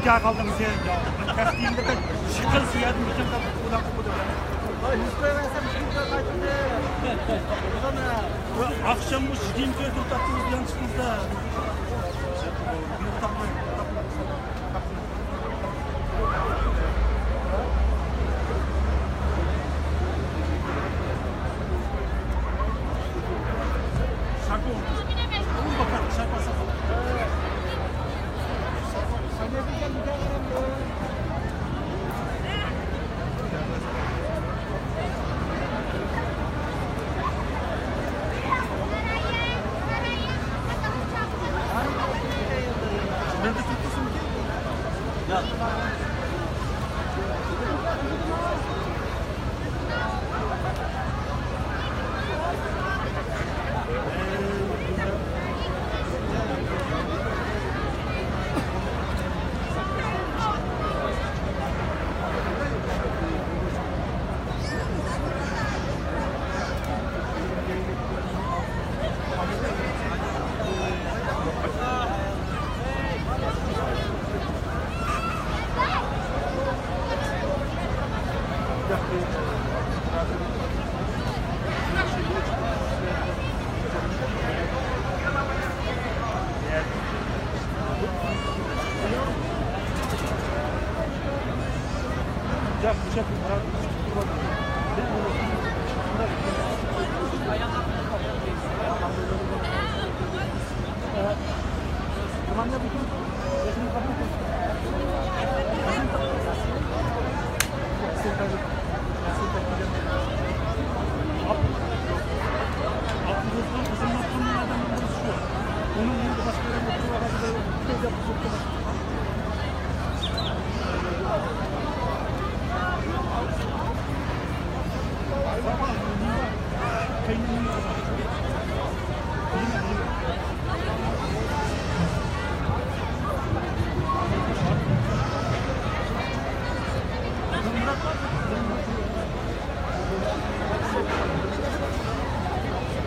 nikah kaldınız ya. Kastimde de şıkıl siyadım için de ulan kudu. Ay hiç koymasam şimdi kaçtı. Sonra Akşam bu şikim kötü tatlımız yansıtımızda. Şarkı oldu. Olur bakalım şarkı basalım. sen ne diyeceksin bir tane Nerede tuttusun ki? ya.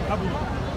Tabii.